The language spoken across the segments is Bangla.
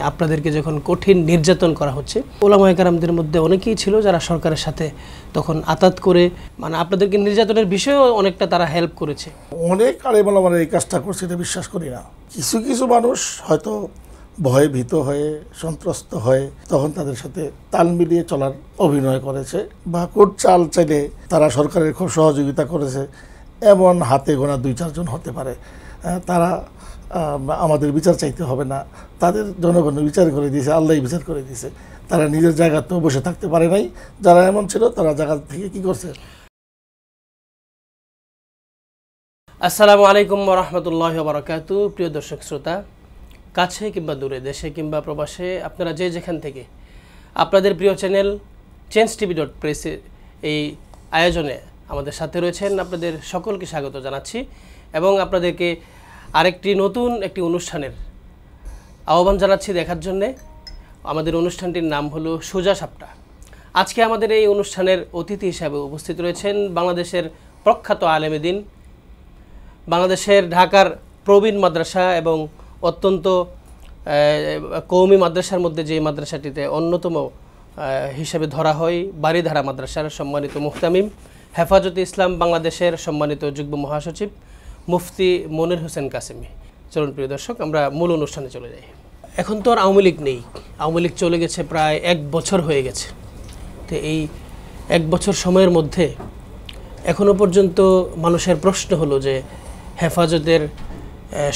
আপনাদেরকে যখন কঠিন নির্যাতন করা হচ্ছে, ওলামায়ে কেরামদের মধ্যে অনেকেই ছিল যারা সরকারের সাথে তখন আতাত করে মানে আপনাদেরকে নির্যাতনের বিষয়েও অনেকটা তারা হেল্প করেছে। অনেক আলেম ওলামারা এই কাজটা করছে এটা বিশ্বাস করি না। কিছু কিছু মানুষ হয়তো ভয়ে ভীত হয়ে সন্ত্রস্ত হয়ে তখন তাদের সাথে তাল মিলিয়ে চলার অভিনয় করেছে বা কোট চাল চাইলে তারা সরকারের খুব সহযোগিতা করেছে, এমন হাতে গোনা 2-4 জন হতে পারে। তারা আমাদের বিচার চাইতে হবে না, তাদের জনগণ বিচার করে দিয়েছে, আল্লাহ বিচার করে দিয়েছে। তারা নিজের জায়গাতেও বসে থাকতে পারে নাই। যারা এমন ছিল তারা জায়গা থেকে কি করছে। আসসালামু আলাইকুম ওয়া রাহমাতুল্লাহি ওয়া বারাকাতুহু। প্রিয় দর্শক শ্রোতা, কাছে কিংবা দূরে, দেশে কিংবা প্রবাসে, আপনারা যে যেখান থেকে আপনাদের প্রিয় চ্যানেল changeTV.press এই আয়োজনে আমাদের সাথে রয়েছেন, আপনাদের সকলকে স্বাগত জানাচ্ছি এবং আপনাদেরকে আরেকটি নতুন একটি অনুষ্ঠানের আহ্বান জানাচ্ছি দেখার জন্যে। আমাদের অনুষ্ঠানটির নাম হলো সোজা সাপটা। আজকে আমাদের এই অনুষ্ঠানের অতিথি হিসাবে উপস্থিত রয়েছেন বাংলাদেশের প্রখ্যাত আলেমে দ্বীন, বাংলাদেশের ঢাকার প্রবীণ মাদ্রাসা এবং অত্যন্ত কওমি মাদ্রাসার মধ্যে যে মাদ্রাসাটিতে অন্যতম হিসেবে ধরা হয় বাড়িধারা মাদ্রাসার সম্মানিত মুহতামিম, হেফাজতে ইসলাম বাংলাদেশের সম্মানিত যুগ্ম মহাসচিব মুফতি মনির হোসেন কাসেমি। চলুন প্রিয় দর্শক, আমরা মূল অনুষ্ঠানে চলে যাই। এখন তো আর আওয়ামী লীগ নেই, আওয়ামী লীগ চলে গেছে, প্রায় 1 বছর হয়ে গেছে। তো এই 1 বছর সময়ের মধ্যে এখনও পর্যন্ত মানুষের প্রশ্ন হলো যে হেফাজতের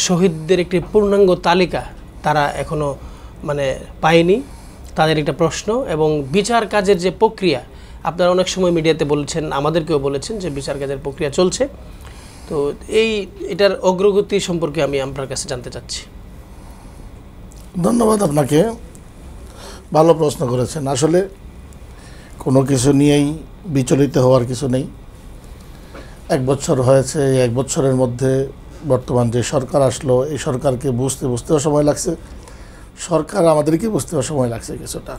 শহীদদের একটি পূর্ণাঙ্গ তালিকা তারা এখনও পায়নি, তাদের একটা প্রশ্ন। এবং বিচার কাজের যে প্রক্রিয়া, আপনারা অনেক সময় মিডিয়াতে বলেছেন, আমাদেরকেও বলেছেন যে বিচার কাজের প্রক্রিয়া চলছে। তো এটার অগ্রগতি সম্পর্কে আমি আপনার কাছে জানতে চাচ্ছি। ধন্যবাদ আপনাকে, ভালো প্রশ্ন করেছেন। আসলে কোনো কিছু নিয়েই বিচলিত হওয়ার কিছু নেই। 1 বছর হয়েছে, এই 1 বছরের মধ্যে বর্তমান যে সরকার আসলো, এই সরকারকে বুঝতেও সময় লাগছে, সরকার আমাদেরকে বুঝতেও সময় লাগছে কিছুটা।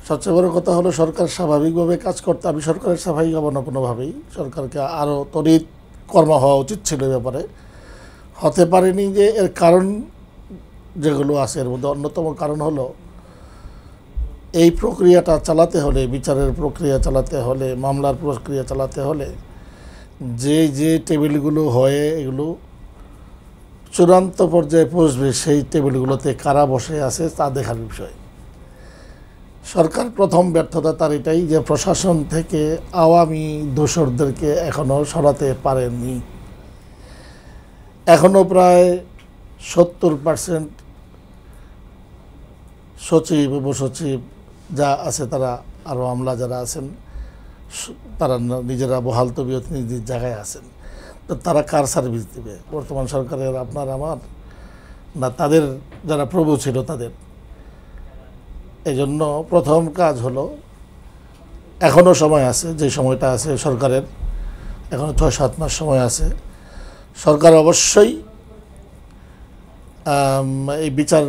সবচেয়ে বড় কথা হলো সরকার স্বাভাবিকভাবে কাজ করতে, আমি সরকারের স্বাভাবিক হব না কোনোভাবেই, সরকারকে আরও তড়িৎ কর্ম হওয়া উচিত ছিল। এ ব্যাপারে হতে পারেনি যে এর কারণ যেগুলো আছে, এর মধ্যে অন্যতম কারণ হলো এই প্রক্রিয়াটা চালাতে হলে, বিচারের প্রক্রিয়া চালাতে হলে, মামলার প্রক্রিয়া চালাতে হলে যে টেবিলগুলো হয়ে এগুলো চূড়ান্ত পর্যায়ে পৌঁছবে, সেই টেবিলগুলোতে কারা বসে আছে তা দেখার বিষয়। সরকার প্রথম ব্যর্থতা তার এটাই যে প্রশাসন থেকে আওয়ামী দোসরদেরকে এখনও সরাতে পারেনি। এখনও প্রায় 70% সচিব, উপসচিব যা আছে তারা, আরও আমলা যারা আছেন তারা নিজেরা বহাল তবিয়ত নিজ জায়গায় আছেন। তো তারা কার সার্ভিস দেবে? বর্তমান সরকারের আপনার আমার না তাদের যারা প্রভু ছিল তাদের? এই জন্য প্রথম কাজ হলো, এখনও সময় আছে, যে সময়টা আছে সরকারের, এখনও 6-7 মাস সময় আছে। সরকার অবশ্যই এই বিচার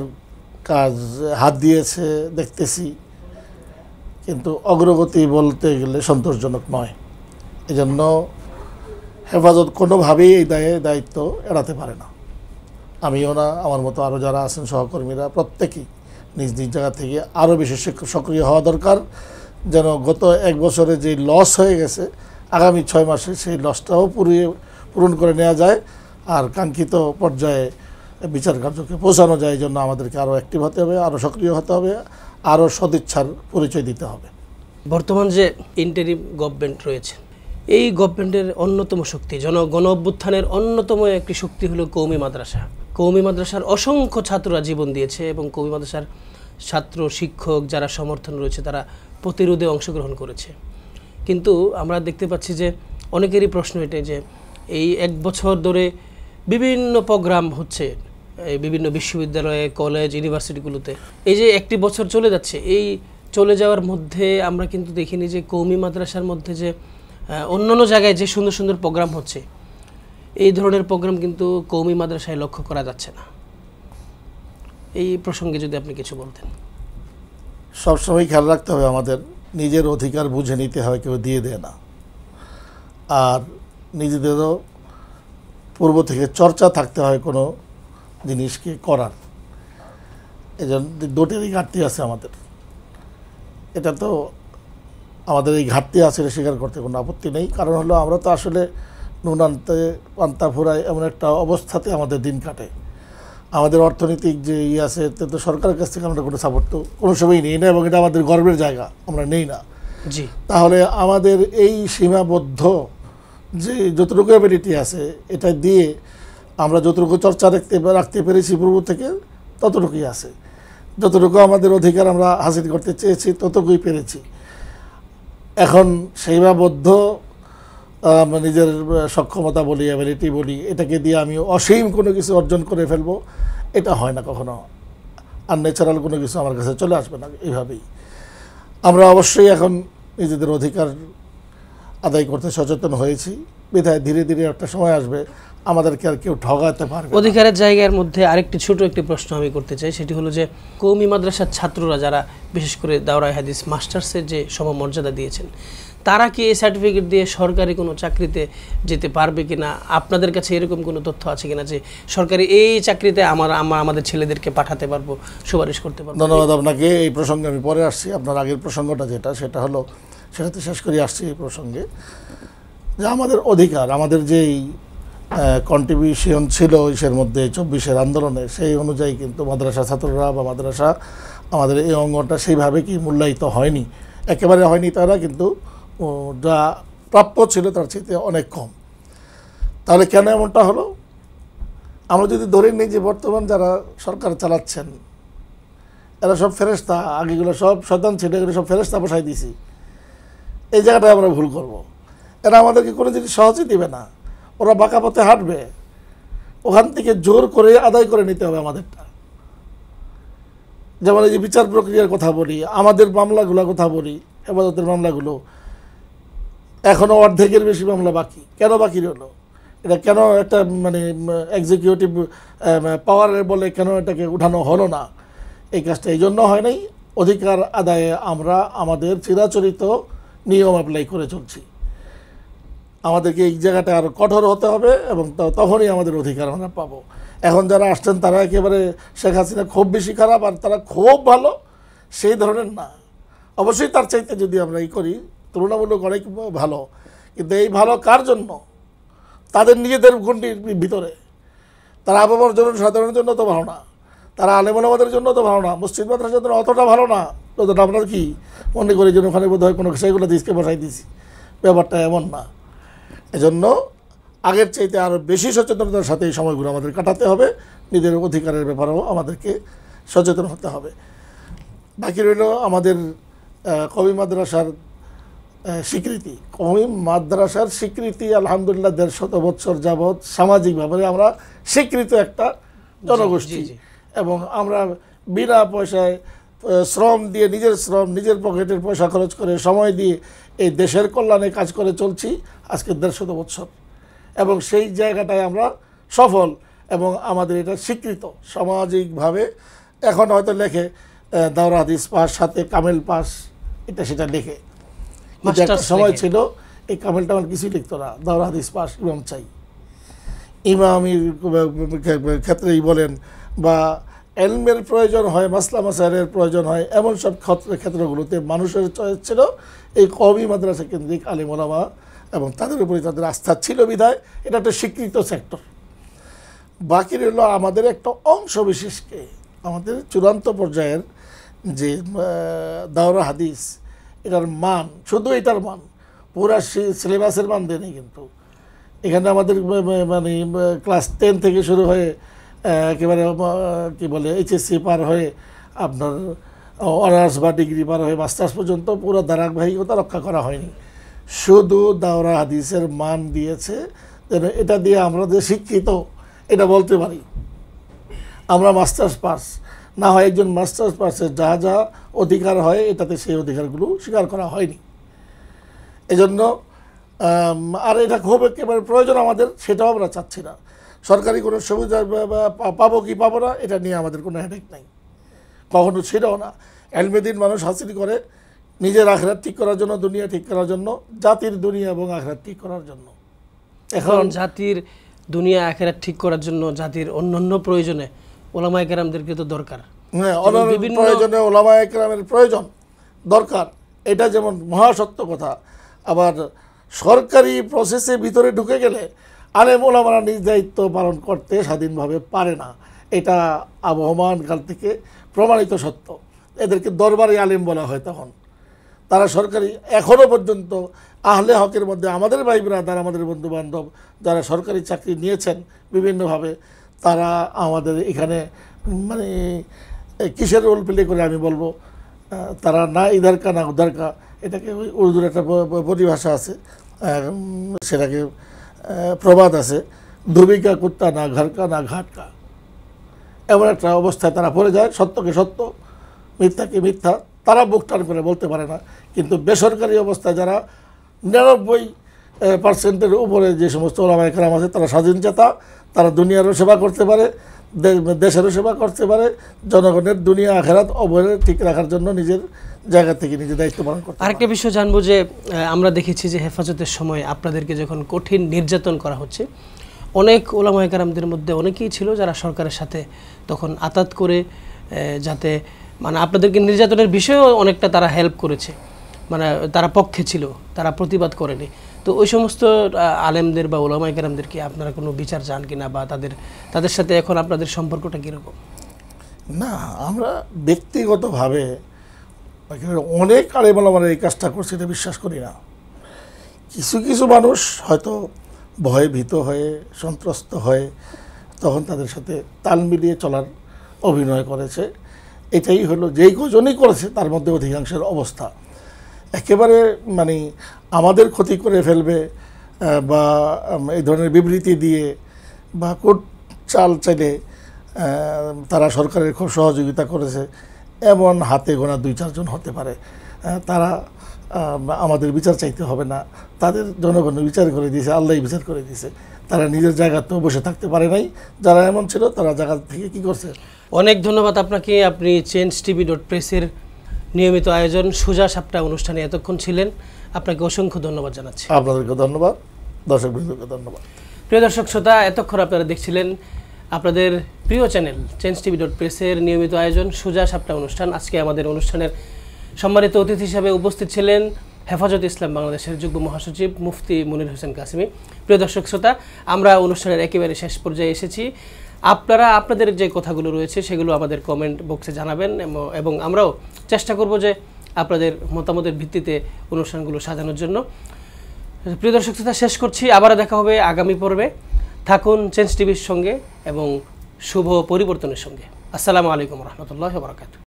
কাজ হাত দিয়েছে দেখতেছি, কিন্তু অগ্রগতি বলতে গেলে সন্তোষজনক নয়। এজন্য হেফাজত কোনোভাবেই এই দায়িত্ব এড়াতে পারে না। আমিও না, আমার মতো আরও যারা আছেন সহকর্মীরা, প্রত্যেকেই নিজ নিজ জায়গা থেকে আরও বেশি সক্রিয় হওয়া দরকার, যেন গত 1 বছরে যে লস হয়ে গেছে আগামী 6 মাসে সেই লসটাও পূরণ করে নেওয়া যায় আর কাঙ্ক্ষিত পর্যায়ে বিচার কার্যকে পৌঁছানো যায়। এই জন্য আমাদেরকে আরও অ্যাক্টিভ হতে হবে, আরও সক্রিয় হতে হবে, আরও সদিচ্ছার পরিচয় দিতে হবে। বর্তমান যে ইন্টারিম গভর্নমেন্ট রয়েছে, এই গভর্নমেন্টের অন্যতম শক্তি, গণ অভ্যুত্থানের অন্যতম একটি শক্তি হলো কওমি মাদ্রাসা। কওমি মাদ্রাসার অসংখ্য ছাত্ররা জীবন দিয়েছে এবং কওমি মাদ্রাসার ছাত্র, শিক্ষক যারা সমর্থন রয়েছে তারা প্রতিরোধে অংশগ্রহণ করেছে। কিন্তু আমরা দেখতে পাচ্ছি যে অনেকেরই প্রশ্ন এটা যে এই 1 বছর ধরে বিভিন্ন প্রোগ্রাম হচ্ছে এই বিভিন্ন বিশ্ববিদ্যালয়ে, কলেজ, ইউনিভার্সিটিগুলোতে, এই যে 1 বছর চলে যাচ্ছে, এই চলে যাওয়ার মধ্যে আমরা কিন্তু দেখিনি যে কওমি মাদ্রাসার মধ্যে যে অন্যান্য জায়গায় যে সুন্দর সুন্দর প্রোগ্রাম হচ্ছে, এই ধরনের প্রোগ্রাম কিন্তু কওমি মাদ্রাসায় লক্ষ্য করা যাচ্ছে না। এই প্রসঙ্গে যদি আপনি কিছু বলতেন। সবসময় খেয়াল রাখতে হবে, আমাদের নিজের অধিকার বুঝে নিতে হয়, কেউ দিয়ে দেয় না। আর নিজেদেরও পূর্ব থেকে চর্চা থাকতে হয় কোনো জিনিসকে করার। এই জন্য দুটিরই ঘাটতি আছে আমাদের। এটা তো আমাদের এই ঘাটতি আছে এটা স্বীকার করতে কোনো আপত্তি নেই। কারণ হলো আমরা তো আসলে নুন আনতে পান্তা ফুরায় এমন একটা অবস্থাতে আমাদের দিন কাটে। আমাদের অর্থনৈতিক যে আছে এতে তো সরকারের কাছ থেকে আমরা কোনো সাপোর্ট তো কোনো সময়ই নিই না, এবং এটা আমাদের গর্বের জায়গা, আমরা নেই না। জি, তাহলে আমাদের এই সীমাবদ্ধ যে যতটুকু অ্যাবিলিটি আছে এটা দিয়ে আমরা যতটুকু চর্চা রাখতে পেরেছি পূর্ব থেকে ততটুকুই আছে। যতটুকু আমাদের অধিকার আমরা হাসিল করতে চেয়েছি ততটুকুই পেরেছি। এখন সীমাবদ্ধ নিজের সক্ষমতা বলি, অ্যাবিলিটি বলি, এটাকে দিয়ে আমি অসীম কোনো কিছু অর্জন করে ফেলবো, এটা হয় না কখনো। আনন্যাচারাল কোনো কিছু আমার কাছে চলে আসবে না এইভাবেই। আমরা অবশ্যই এখন নিজেদের অধিকার আদায় করতে সচেতন হয়েছি, বিধায় ধীরে ধীরে একটা সময় আসবে আমাদেরকে আর কেউ ঠগাতে পারবে না। অধিকারের জায়গার মধ্যে আরেকটি ছোট একটি প্রশ্ন আমি করতে চাই, সেটি হলো যে কওমি মাদ্রাসার ছাত্ররা যারা বিশেষ করে দাওরায়ে হাদিস মাস্টার্সের যে সমমর্যাদা দিয়েছেন, তারা কি এই সার্টিফিকেট দিয়ে সরকারি কোনো চাকরিতে যেতে পারবে কিনা? আপনাদের কাছে এরকম কোনো তথ্য আছে কিনা যে সরকারি এই চাকরিতে আমাদের ছেলেদেরকে পাঠাতে পারবো, সুপারিশ করতে পারবো? ধন্যবাদ আপনাকে। এই প্রসঙ্গে আমি পরে আসছি। আপনার আগের প্রসঙ্গটা যেটা, সেটা হলো, সেটাতে শেষ করে আসছি এই প্রসঙ্গে, যে আমাদের অধিকার, আমাদের যেই কন্ট্রিবিউশন ছিল ইসের মধ্যে 24-এর আন্দোলনে, সেই অনুযায়ী কিন্তু মাদ্রাসা ছাত্ররা বা মাদ্রাসা আমাদের এই অঙ্গটা সেইভাবে কি মূল্যায়িত হয়নি, একেবারে হয়নি তারা, কিন্তু যা প্রাপ্য ছিল তার চেয়ে অনেক কম। তাহলে কেন এমনটা হলো? আমরা যদি ধরে নিই যে বর্তমান যারা সরকার চালাচ্ছেন এরা সব ফেরেশতা, আগেগুলো সব শয়তান ছিল, এগুলো সব ফেরেশতা বসাই দিয়েছি, এই জায়গাটায় আমরা ভুল করব। এরা আমাদেরকে কোনো জিনিস সহজে দিবে না, ওরা বাঁকা পথে হাঁটবে, ওখান থেকে জোর করে আদায় করে নিতে হবে আমাদেরটা। যেমন এই যে বিচার প্রক্রিয়ার কথা বলি, আমাদের মামলাগুলোর কথা বলি, হেফাজতের মামলাগুলো এখনও অর্ধেকের বেশি মামলা বাকি। কেন বাকি রইল? এটা কেন একটা মানে এক্সিকিউটিভ পাওয়ারের বলে কেন এটাকে উঠানো হলো না? এই কাজটা এই জন্য হয় নাই, অধিকার আদায়ে আমরা আমাদের চিরাচরিত নিয়ম অ্যাপ্লাই করে চলছি। আমাদেরকে এই জায়গাটা আরও কঠোর হতে হবে, এবং তখনই আমাদের অধিকার আমরা পাবো। এখন যারা আসছেন তারা একেবারে শেখ হাসিনা খুব বেশি খারাপ আর তারা খুব ভালো, সেই ধরনের না। অবশ্যই তার চাইতে যদি আমরা করি তুলনামূলক অনেক ভালো, কিন্তু এই ভালো কার জন্য? তাদের নিজেদের গণ্ডির ভিতরে। তারা আবহাওয়ার জন্য, সাধারণের জন্য তো ভালো না, তারা আলেমাদের জন্য তো ভালো না, মসজিদ মাদ্রাসার জন্য অতটা ভালো না যতটা আমরা কি মনে করি যেন ওখানে বোধ হয় কোনো সেইগুলো দিসকে বসাই দিয়েছি। ব্যাপারটা এমন না। এজন্য আগের চাইতে আরও বেশি সচেতনতার সাথে এই সময়গুলো আমাদের কাটাতে হবে, নিজের অধিকারের ব্যাপারেও আমাদেরকে সচেতন হতে হবে। বাকি রইল আমাদের কওমি মাদ্রাসার স্বীকৃতি। কওমি মাদ্রাসার স্বীকৃতি আলহামদুলিল্লাহ 150 বছর যাবৎ সামাজিকভাবে আমরা স্বীকৃত একটা জনগোষ্ঠী, এবং আমরা বিনা পয়সায় শ্রম দিয়ে, নিজের শ্রম, নিজের পকেটের পয়সা খরচ করে, সময় দিয়ে এই দেশের কল্যাণে কাজ করে চলছি আজকে 150 বছর, এবং সেই জায়গাটায় আমরা সফল, এবং আমাদের এটা স্বীকৃত সামাজিকভাবে। এখন হয়তো লেখে দাওরা হাদিস পাস, সাথে কামেল পাস, এটা সেটা লেখে, কিন্তু একটা সময় ছিল এই কামেল টামেল কিছুই লিখতো না, দাওরা হাদিস পাস, ইমাম চাই। ইমামির ক্ষেত্রেই বলেন, বা এলমের প্রয়োজন হয়, মাসলা মাসাইলের প্রয়োজন হয়, এমন সব ক্ষেত্রগুলোতে মানুষের চয়েস ছিল এই কওমি মাদ্রাসা কেন্দ্রিক আলিম ওলামা, এবং তাদের উপরে তাদের আস্থা ছিল বিধায় এটা একটা স্বীকৃত সেক্টর। বাকি রইল আমাদের একটা অংশ বিশেষকে, আমাদের চূড়ান্ত পর্যায়ের যে দাওরা হাদিস, এটার মান, শুধু এটার মান, পুরা সিলেবাসের মান দেয়নি। কিন্তু এখানে আমাদের মানে ক্লাস 10 থেকে শুরু হয়ে একেবারে কী বলে এইচএসসি পার হয়ে আপনার অনার্স বা ডিগ্রি পার হয়ে মাস্টার্স পর্যন্ত পুরো ধারাবাহিকতা রক্ষা করা হয়নি। শুধু দাওরা হাদিসের মান দিয়েছে, যেন এটা দিয়ে আমরা যে শিক্ষিত এটা বলতে পারি। আমরা মাস্টার্স পাস না হয়, একজন মাস্টার্স পাসের যা যা অধিকার হয় এটাতে সেই অধিকারগুলো স্বীকার করা হয়নি। এজন্য আর এটা খুব একেবারে প্রয়োজন আমাদের, সেটাও আমরা চাচ্ছি না। সরকারি কোনো সুবিধা পাবো কি পাবো না এটা নিয়ে আমাদের কোনো হেডেক নাই, কখনো ছিলও না। এলমেদিন মানুষ হাসিল করে নিজের আখরাত ঠিক করার জন্য, দুনিয়া ঠিক করার জন্য, জাতির দুনিয়া এবং আখরাত ঠিক করার জন্য। এখন জাতির দুনিয়া আখেরাত ঠিক করার জন্য, জাতির অন্যান্য প্রয়োজনে ওলামায়ে কেরামদেরকে তো দরকার। হ্যাঁ, প্রয়োজনে ওলামা একরামের প্রয়োজন দরকার, এটা যেমন মহাসত্য কথা। আবার সরকারি প্রসেসে ভিতরে ঢুকে গেলে আলেম ওলামারা নিজ দায়িত্ব পালন করতে স্বাধীনভাবে পারে না, এটা আবহমান কাল থেকে প্রমাণিত সত্য। এদেরকে দরবারি আলেম বলা হয়। তখন তারা সরকারি, এখনও পর্যন্ত আহলে হকের মধ্যে আমাদের ভাই ব্রাদার, আমাদের বন্ধুবান্ধব যারা সরকারি চাকরি নিয়েছেন বিভিন্নভাবে, তারা আমাদের এখানে মানে কিসের রোল প্লে করে আমি বলবো, তারা না ইধার কা না উধার কা, এটাকে ওই উর্দুর একটা পরিভাষা আছে, সেটাকে প্রবাদ আছে, ধুবিকা কুত্তা না ঘর কা না ঘাট কা, এমন একটা অবস্থায় তারা পড়ে যায়। সত্যকে সত্য, মিথ্যাকে মিথ্যা তারা বুক টান করে বলতে পারে না। কিন্তু বেসরকারি অবস্থায় যারা 99% উপরে যে সমস্ত ওলামা একরাম আছে, তারা স্বাধীনচেতা, তারা দুনিয়ারও সেবা করতে পারে, দেশেরও সেবা করতে পারে, জনগণের দুনিয়া আখেরাত অবহেলা ঠিক রাখার জন্য নিজের জায়গা থেকে নিজের দায়িত্ব পালন করতে পারে। আরেকটা বিষয় জানবো যে আমরা দেখেছি যে হেফাজতের সময় আপনাদেরকে যখন কঠিন নির্যাতন করা হচ্ছে, অনেক ওলামা একরামদের মধ্যে অনেকেই ছিল যারা সরকারের সাথে তখন আতাত করে যাতে মানে আপনাদেরকে নির্যাতনের বিষয়েও অনেকটা তারা হেল্প করেছে, মানে তারা পক্ষে ছিল, তারা প্রতিবাদ করেনি। তো ওই সমস্ত আলেমদের বা ওলামা একরামদেরকে আপনারা কোনো বিচার চান কিনা, বা তাদের সাথে এখন আপনাদের সম্পর্কটা কীরকম? না, আমরা ব্যক্তিগতভাবে অনেক আলেম ওলামারা এই কাজটা করছে এটা বিশ্বাস করি না। কিছু কিছু মানুষ হয়তো ভয়ে ভীত হয়ে সন্ত্রস্ত হয়ে তখন তাদের সাথে তাল মিলিয়ে চলার অভিনয় করেছে। এটাই হলো, যেই কজনই করেছে তার মধ্যে অধিকাংশের অবস্থা একেবারে মানে আমাদের ক্ষতি করে ফেলবে, বা এই ধরনের বিবৃতি দিয়ে বা কোর্ট চাল চাইলে তারা সরকারের খুব সহযোগিতা করেছে, এমন হাতে গোনা 2-4 জন হতে পারে। তারা আমাদের বিচার চাইতে হবে না, তাদের জনগণ বিচার করে দিয়েছে, আল্লাহ বিচার করে দিয়েছে। তারা নিজের জায়গাতেও বসে থাকতে পারে নাই। যারা এমন ছিল তারা জায়গা থেকে কি করছে। অনেক ধন্যবাদ আপনাকে। আপনি changetv.press-এর নিয়মিত আয়োজন সোজা সাপটা অনুষ্ঠানে এতক্ষণ ছিলেন, আপনাকে অসংখ্য ধন্যবাদ জানাচ্ছি। আপনাদেরকে ধন্যবাদ, দর্শকবৃন্দকে ধন্যবাদ। প্রিয় দর্শক শ্রোতা, এতক্ষণ আপনারা দেখছিলেন আপনাদের প্রিয় চ্যানেল changetv.press-এর নিয়মিত আয়োজন সোজা সাপটা অনুষ্ঠান। আজকে আমাদের অনুষ্ঠানের সম্মানিত অতিথি হিসাবে উপস্থিত ছিলেন হেফাজত ইসলাম বাংলাদেশের যুগ্ম মহাসচিব মুফতি মনির হোসেন কাসেমি। প্রিয় দর্শক শ্রোতা, আমরা অনুষ্ঠানের একেবারে শেষ পর্যায়ে এসেছি। আপনারা আপনাদের যে কথাগুলো রয়েছে সেগুলো আমাদের কমেন্ট বক্সে জানাবেন, এবং আমরাও চেষ্টা করব যে আপনাদের মতামতের ভিত্তিতে অনুষ্ঠানগুলো সাজানোর জন্য। প্রিয় দর্শক শ্রোতা, শেষ করছি, আবারও দেখা হবে আগামী পর্বে। থাকুন চেঞ্জ টিভির সঙ্গে এবং শুভ পরিবর্তনের সঙ্গে। আসসালামু আলাইকুম রহমতুল্লাহ বারাকাতুহু।